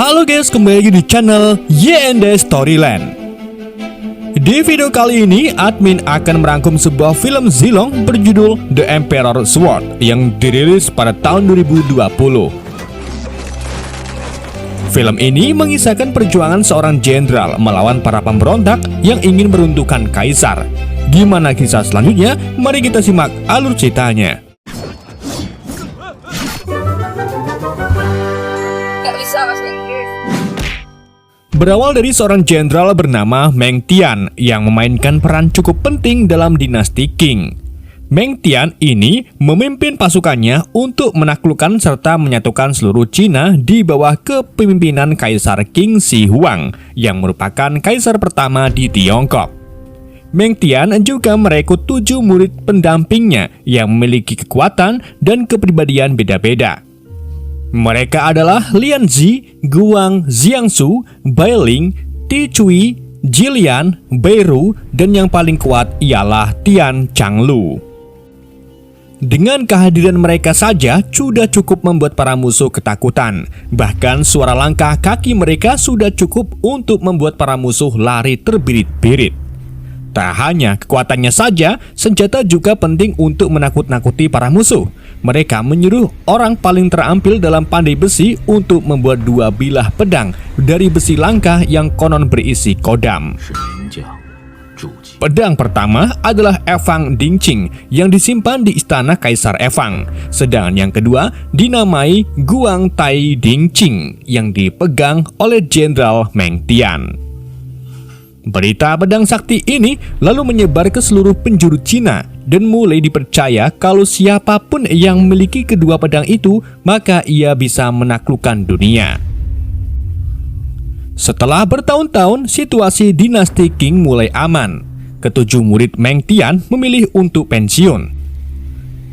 Halo guys, kembali lagi di channel YND Storyland. Di video kali ini, admin akan merangkum sebuah film Zilong berjudul The Emperor Sword yang dirilis pada tahun 2020. Film ini mengisahkan perjuangan seorang jenderal melawan para pemberontak yang ingin meruntuhkan kaisar. Gimana kisah selanjutnya? Mari kita simak alur ceritanya. Berawal dari seorang jenderal bernama Meng Tian yang memainkan peran cukup penting dalam dinasti Qing. Meng Tian ini memimpin pasukannya untuk menaklukkan serta menyatukan seluruh Cina di bawah kepemimpinan Kaisar Qing Shi Huang yang merupakan kaisar pertama di Tiongkok. Meng Tian juga merekrut 7 murid pendampingnya yang memiliki kekuatan dan kepribadian beda-beda. Mereka adalah Lian Zi, Guang Jiangsu, Bai Ling, Ti Cui, Jilian, Beiru, dan yang paling kuat ialah Tian Changlu. Dengan kehadiran mereka saja sudah cukup membuat para musuh ketakutan. Bahkan suara langkah kaki mereka sudah cukup untuk membuat para musuh lari terbirit-birit. Tak hanya kekuatannya saja, senjata juga penting untuk menakut-nakuti para musuh. Mereka menyuruh orang paling terampil dalam pandai besi untuk membuat 2 bilah pedang dari besi langka yang konon berisi kodam. Pedang pertama adalah Evang Dingqing yang disimpan di istana Kaisar Evang. Sedangkan yang kedua dinamai Guang Tai Dingqing yang dipegang oleh Jenderal Meng Tian. Berita pedang sakti ini lalu menyebar ke seluruh penjuru Cina dan mulai dipercaya kalau siapapun yang memiliki kedua pedang itu maka ia bisa menaklukkan dunia. Setelah bertahun-tahun, situasi dinasti Qing mulai aman. Ketujuh murid Meng Tian memilih untuk pensiun.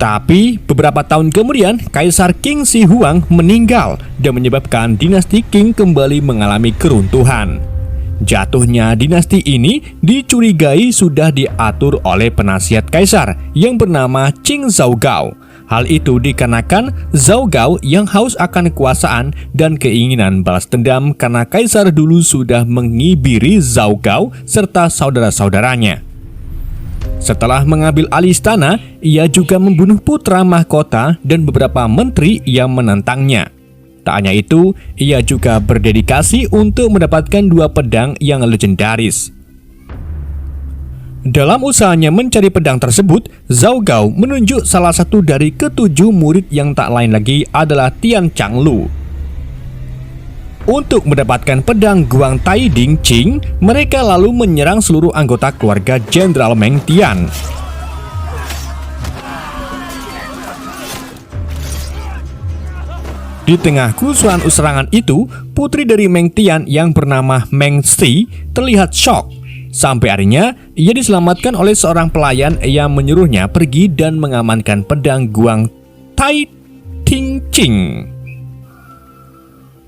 Tapi beberapa tahun kemudian Kaisar Qing Shi Huang meninggal dan menyebabkan dinasti Qing kembali mengalami keruntuhan. Jatuhnya dinasti ini dicurigai sudah diatur oleh penasihat kaisar yang bernama Qing Zhaogao. Hal itu dikarenakan Zhaogao yang haus akan kekuasaan dan keinginan balas dendam karena kaisar dulu sudah mengibiri Zhaogao serta saudara-saudaranya. Setelah mengambil alih istana, ia juga membunuh putra mahkota dan beberapa menteri yang menentangnya. Tak hanya itu, ia juga berdedikasi untuk mendapatkan 2 pedang yang legendaris. Dalam usahanya mencari pedang tersebut, Zhaogao menunjuk salah satu dari ke-7 murid yang tak lain lagi adalah Tian Changlu. Untuk mendapatkan pedang Guang Tai Dingqing, mereka lalu menyerang seluruh anggota keluarga Jenderal Meng Tian. Di tengah kerusuhan serangan itu, putri dari Meng Tian yang bernama Meng Si terlihat syok. Sampai akhirnya, ia diselamatkan oleh seorang pelayan yang menyuruhnya pergi dan mengamankan pedang Guang Tai Dingqing.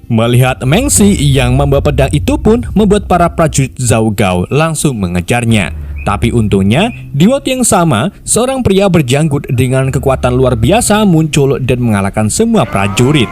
Melihat Meng Si yang membawa pedang itu pun membuat para prajurit Zhaogao langsung mengejarnya. Tapi untungnya, di waktu yang sama, seorang pria berjanggut dengan kekuatan luar biasa muncul dan mengalahkan semua prajurit.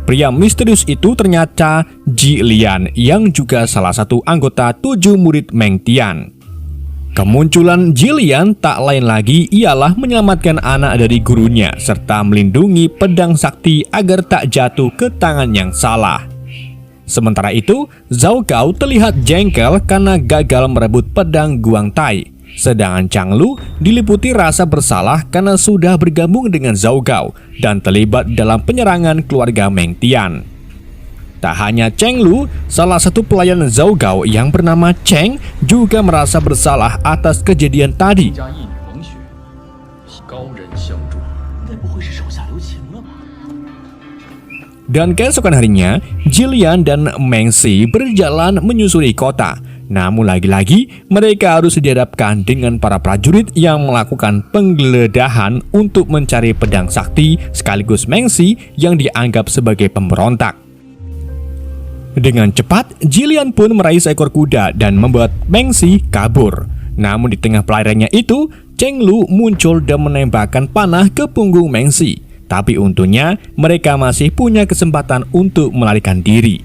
Pria misterius itu ternyata Jilian yang juga salah satu anggota 7 murid Meng Tian. Kemunculan Jilian tak lain lagi ialah menyelamatkan anak dari gurunya serta melindungi pedang sakti agar tak jatuh ke tangan yang salah. Sementara itu, Zhaogao terlihat jengkel karena gagal merebut pedang Guang Tai. Sedangkan Changlu diliputi rasa bersalah karena sudah bergabung dengan Zhaogao dan terlibat dalam penyerangan keluarga Meng Tian. Tak hanya Changlu, salah satu pelayan Zhaogao yang bernama Cheng juga merasa bersalah atas kejadian tadi. Dan keesokan harinya, Jilian dan Meng Si berjalan menyusuri kota. Namun lagi-lagi mereka harus dihadapkan dengan para prajurit yang melakukan penggeledahan untuk mencari pedang sakti sekaligus Meng Si yang dianggap sebagai pemberontak. Dengan cepat, Jilian pun meraih seekor kuda dan membuat Meng Si kabur. Namun di tengah pelariannya itu, Cheng Lu muncul dan menembakkan panah ke punggung Meng Si. Tapi untungnya, mereka masih punya kesempatan untuk melarikan diri.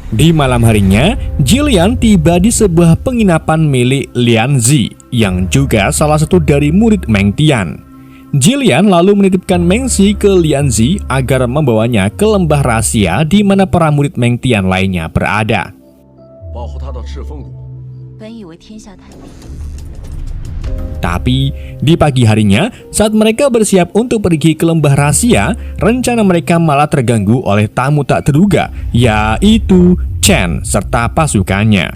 Di malam harinya, Jilian tiba di sebuah penginapan milik Lian Zi, yang juga salah satu dari murid Meng Tian. Jilian lalu menitipkan Meng Si ke Lian Zi agar membawanya ke lembah rahasia di mana para murid Meng Tian lainnya berada. Tapi di pagi harinya, saat mereka bersiap untuk pergi ke lembah rahasia, rencana mereka malah terganggu oleh tamu tak terduga, yaitu Chen serta pasukannya.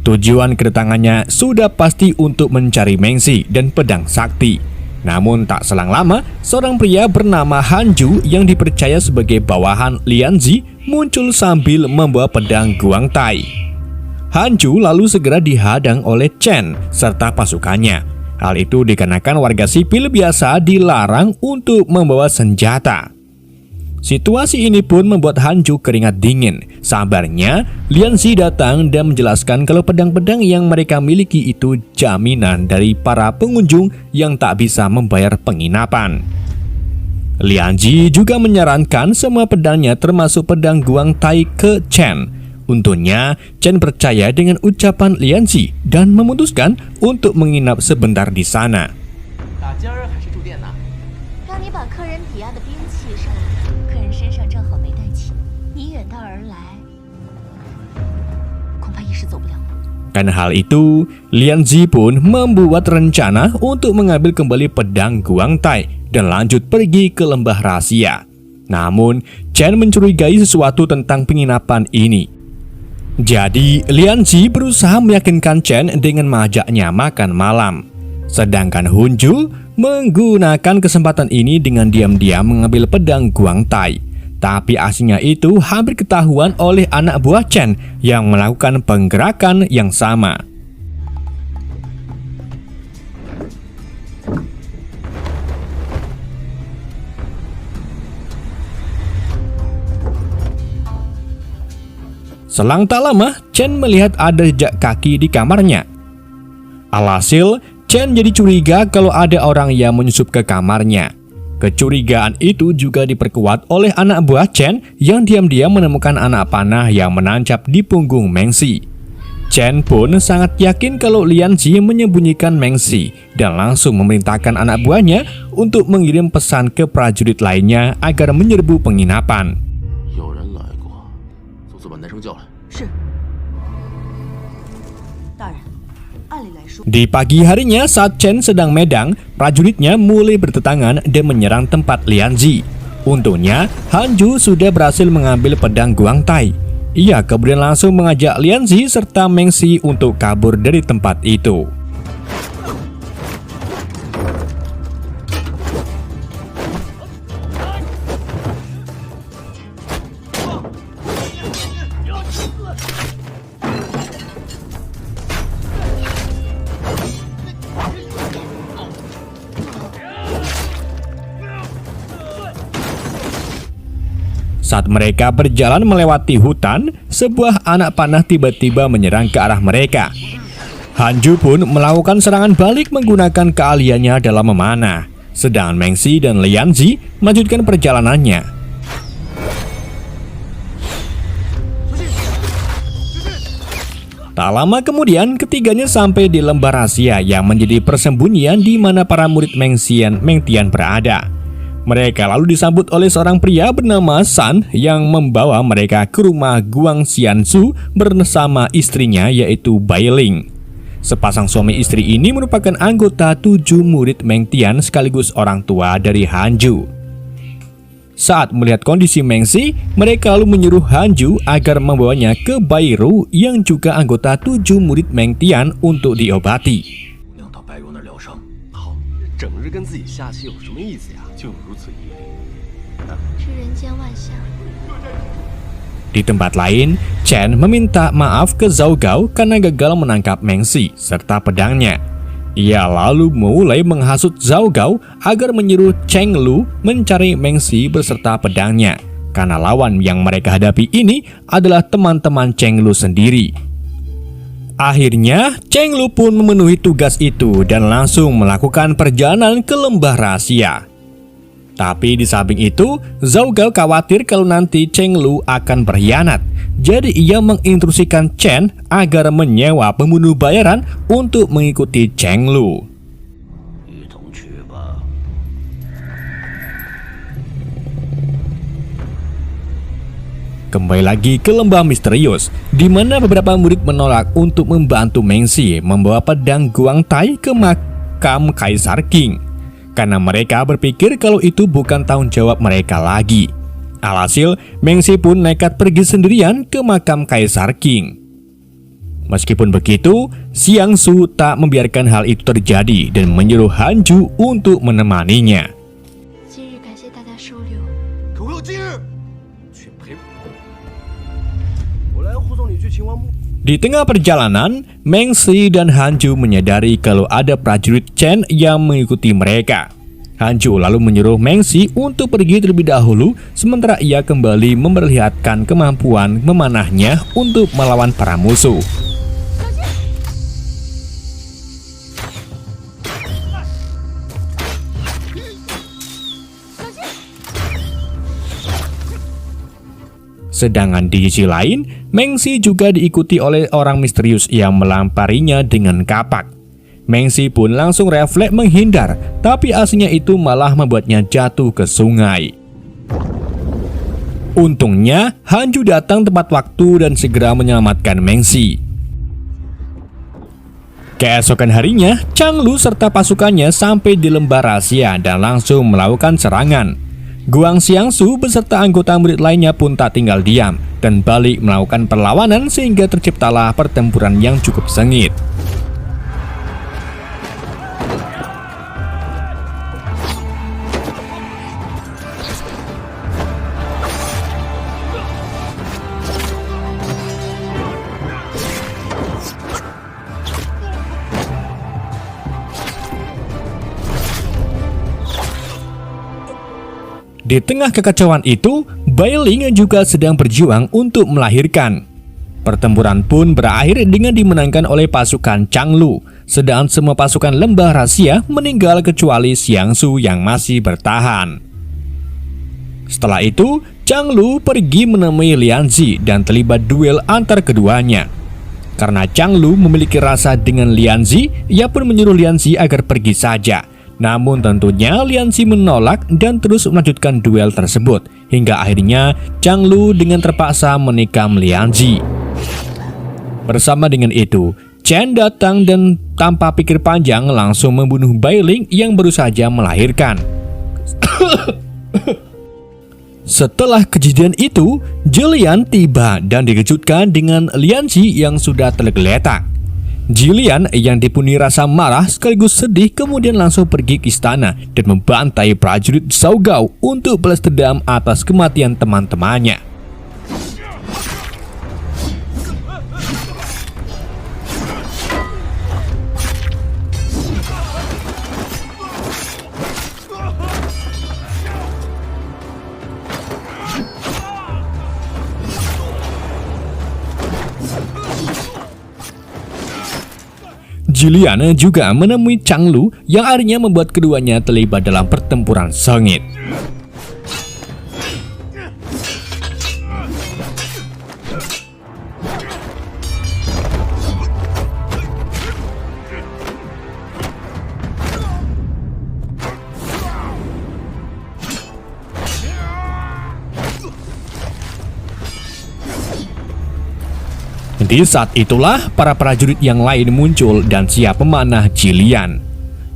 Tujuan kedatangannya sudah pasti untuk mencari Meng Si dan pedang sakti. Namun tak selang lama, seorang pria bernama Han Ju yang dipercaya sebagai bawahan Lian Zi muncul sambil membawa pedang Guang Tai. Han Ju lalu segera dihadang oleh Chen serta pasukannya. Hal itu dikarenakan warga sipil biasa dilarang untuk membawa senjata. Situasi ini pun membuat Han Ju keringat dingin. Sabarnya, Lian Zi datang dan menjelaskan kalau pedang-pedang yang mereka miliki itu jaminan dari para pengunjung yang tak bisa membayar penginapan. Lian Zi juga menyarankan semua pedangnya termasuk pedang Guang Tai ke Chen. Untungnya, Chen percaya dengan ucapan Lian Zi dan memutuskan untuk menginap sebentar di sana. Karena hal itu, Lian Zi pun membuat rencana untuk mengambil kembali pedang Guang Tai dan lanjut pergi ke lembah rahasia. Namun, Chen mencurigai sesuatu tentang penginapan ini. Jadi, Lian Zi berusaha meyakinkan Chen dengan mengajaknya makan malam. Sedangkan Hun Ju menggunakan kesempatan ini dengan diam-diam mengambil pedang Guang Tai. Tapi aksinya itu hampir ketahuan oleh anak buah Chen yang melakukan penggerakan yang sama. Selang tak lama, Chen melihat ada jejak kaki di kamarnya. Alhasil, Chen jadi curiga kalau ada orang yang menyusup ke kamarnya. Kecurigaan itu juga diperkuat oleh anak buah Chen yang diam-diam menemukan anak panah yang menancap di punggung Meng Si. Chen pun sangat yakin kalau Lian Zi menyembunyikan Meng Si dan langsung memerintahkan anak buahnya untuk mengirim pesan ke prajurit lainnya agar menyerbu penginapan. Di pagi harinya saat Chen sedang medang, prajuritnya mulai berdatangan dan menyerang tempat Lian Zi. Untungnya, Han Ju sudah berhasil mengambil pedang Guang Tai. Ia kemudian langsung mengajak Lian Zi serta Meng Si untuk kabur dari tempat itu. Saat mereka berjalan melewati hutan, sebuah anak panah tiba-tiba menyerang ke arah mereka. Han Ju pun melakukan serangan balik menggunakan keahliannya dalam memanah. Sedangkan Meng Si dan Lian Zi melanjutkan perjalanannya. Tak lama kemudian, ketiganya sampai di lembah rahasia yang menjadi persembunyian di mana para murid Meng Tian berada. Mereka lalu disambut oleh seorang pria bernama San yang membawa mereka ke rumah Guang Xianzu bersama istrinya yaitu Bai Ling. Sepasang suami istri ini merupakan anggota 7 murid Meng Tian sekaligus orang tua dari Han Ju. Saat melihat kondisi Meng Si, mereka lalu menyuruh Han Ju agar membawanya ke Bai Ru yang juga anggota 7 murid Meng Tian untuk diobati. Di tempat lain, Chen meminta maaf ke Zhao Gao karena gagal menangkap Meng Si serta pedangnya. Ia lalu mulai menghasut Zhao Gao agar menyuruh Cheng Lu mencari Meng Si beserta pedangnya, karena lawan yang mereka hadapi ini adalah teman-teman Cheng Lu sendiri. Akhirnya, Cheng Lu pun memenuhi tugas itu dan langsung melakukan perjalanan ke lembah rahasia. Tapi di samping itu, Zhao Gao khawatir kalau nanti Cheng Lu akan berkhianat. Jadi ia menginstruksikan Chen agar menyewa pembunuh bayaran untuk mengikuti Cheng Lu. Kembali lagi ke lembah misterius, di mana beberapa murid menolak untuk membantu Meng Si membawa pedang Guang Tai ke makam Kaisar Qing, karena mereka berpikir kalau itu bukan tanggung jawab mereka lagi. Alhasil, Meng Si pun nekat pergi sendirian ke makam Kaisar Qing. Meskipun begitu, Xiang Su tak membiarkan hal itu terjadi dan menyuruh Han Ju untuk menemaninya. Di tengah perjalanan, Meng Si dan Han Ju menyadari kalau ada prajurit Chen yang mengikuti mereka. Han Ju lalu menyuruh Meng Si untuk pergi terlebih dahulu, sementara ia kembali memperlihatkan kemampuan memanahnya untuk melawan para musuh. Sedangkan di sisi lain, Meng Si juga diikuti oleh orang misterius yang melamparinya dengan kapak. Meng Si pun langsung refleks menghindar, tapi aslinya itu malah membuatnya jatuh ke sungai. Untungnya, Han Ju datang tepat waktu dan segera menyelamatkan Meng Si. Keesokan harinya, Chang Lu serta pasukannya sampai di lembah rahasia dan langsung melakukan serangan. Guang Xiangsu beserta anggota murid lainnya pun tak tinggal diam dan balik melakukan perlawanan sehingga terciptalah pertempuran yang cukup sengit. Di tengah kekacauan itu, Bai Ling juga sedang berjuang untuk melahirkan. Pertempuran pun berakhir dengan dimenangkan oleh pasukan Chang Lu, sedangkan semua pasukan lembah rahasia meninggal kecuali Xiangsu yang masih bertahan. Setelah itu, Chang Lu pergi menemui Lian Zi dan terlibat duel antar keduanya. Karena Chang Lu memiliki rasa dengan Lian Zi, ia pun menyuruh Lian Zi agar pergi saja. Namun tentunya Lian Zi menolak dan terus melanjutkan duel tersebut, hingga akhirnya Chang Lu dengan terpaksa menikam Lian Zi. Bersama dengan itu, Chen datang dan tanpa pikir panjang langsung membunuh Bai Ling yang baru saja melahirkan. Setelah kejadian itu, Jilian tiba dan dikejutkan dengan Lian Zi yang sudah tergeletak. Jilian yang dipenuhi rasa marah sekaligus sedih kemudian langsung pergi ke istana dan membantai prajurit Zhao Gao untuk balas dendam atas kematian teman-temannya. Jilian juga menemui Chang Lu yang akhirnya membuat keduanya terlibat dalam pertempuran sengit. Di saat itulah para prajurit yang lain muncul dan siap memanah Jilian.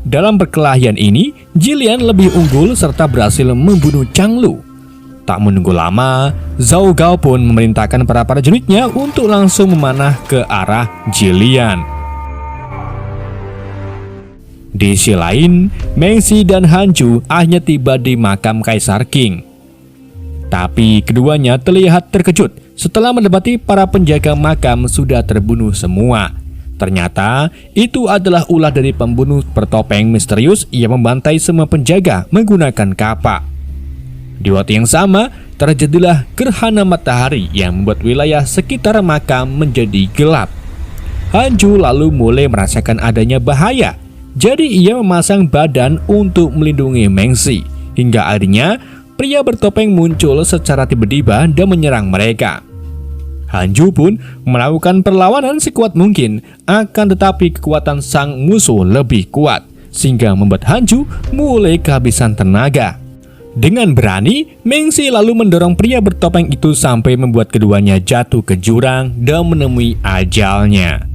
Dalam perkelahian ini, Jilian lebih unggul serta berhasil membunuh Chang Lu. Tak menunggu lama, Zhao Gao pun memerintahkan para prajuritnya untuk langsung memanah ke arah Jilian. Di sisi lain, Meng Si dan Han Ju akhirnya tiba di makam Kaisar Qing. Tapi keduanya terlihat terkejut setelah mendapati para penjaga makam sudah terbunuh semua. Ternyata itu adalah ulah dari pembunuh bertopeng misterius yang membantai semua penjaga menggunakan kapak. Di waktu yang sama, terjadilah gerhana matahari yang membuat wilayah sekitar makam menjadi gelap. Hanju lalu mulai merasakan adanya bahaya. Jadi ia memasang badan untuk melindungi Mengsi. Hingga akhirnya pria bertopeng muncul secara tiba-tiba dan menyerang mereka. Hanju pun melakukan perlawanan sekuat mungkin, akan tetapi kekuatan sang musuh lebih kuat, sehingga membuat Hanju mulai kehabisan tenaga. Dengan berani, Mengsi lalu mendorong pria bertopeng itu sampai membuat keduanya jatuh ke jurang dan menemui ajalnya.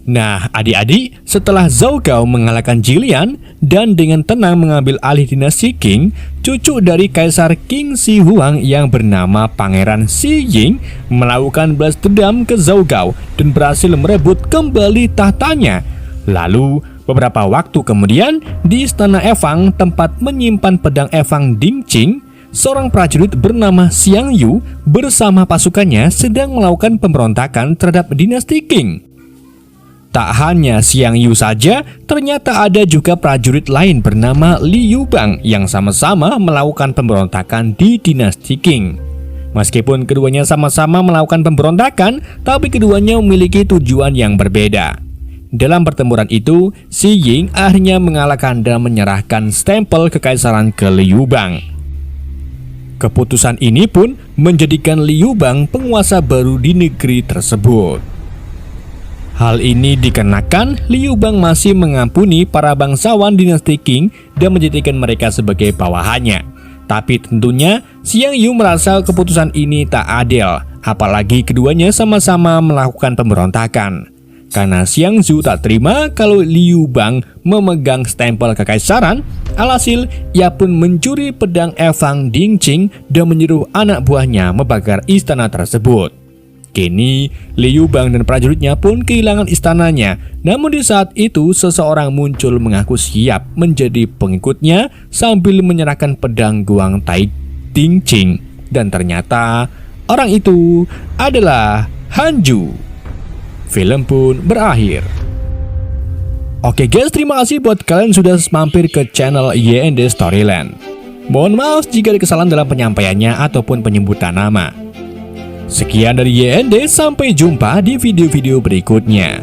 Nah, adik-adik, setelah Zhao Gao mengalahkan Jilian dan dengan tenang mengambil alih dinasti Qing, cucu dari Kaisar Qing Shi Huang yang bernama Pangeran Shi Ying melakukan balas dendam ke Zhao Gao dan berhasil merebut kembali tahtanya. Lalu, beberapa waktu kemudian, di Istana Efang tempat menyimpan pedang Efang Dingqing, seorang prajurit bernama Xiang Yu bersama pasukannya sedang melakukan pemberontakan terhadap dinasti Qing. Tak hanya Xiang Yu saja, ternyata ada juga prajurit lain bernama Liu Bang yang sama-sama melakukan pemberontakan di dinasti Qing. Meskipun keduanya sama-sama melakukan pemberontakan, tapi keduanya memiliki tujuan yang berbeda. Dalam pertempuran itu, Xi Ying akhirnya mengalahkan dan menyerahkan stempel kekaisaran ke Liu Bang. Keputusan ini pun menjadikan Liu Bang penguasa baru di negeri tersebut. Hal ini dikarenakan Liu Bang masih mengampuni para bangsawan dinasti Qing dan menjadikan mereka sebagai bawahannya. Tapi tentunya Xiang Yu merasa keputusan ini tak adil, apalagi keduanya sama-sama melakukan pemberontakan. Karena Xiang Yu tak terima kalau Liu Bang memegang stempel kekaisaran, alhasil ia pun mencuri pedang Efang Dingqing dan menyuruh anak buahnya membakar istana tersebut. Kini, Liu Bang dan prajuritnya pun kehilangan istananya. Namun di saat itu, seseorang muncul mengaku siap menjadi pengikutnya sambil menyerahkan pedang Guang Tai Dingqing. Dan ternyata, orang itu adalah Hanju. Film pun berakhir. Oke guys, terima kasih buat kalian sudah mampir ke channel YND Storyland. Mohon maaf jika ada kesalahan dalam penyampaiannya ataupun penyebutan nama. Sekian dari YND, sampai jumpa di video-video berikutnya.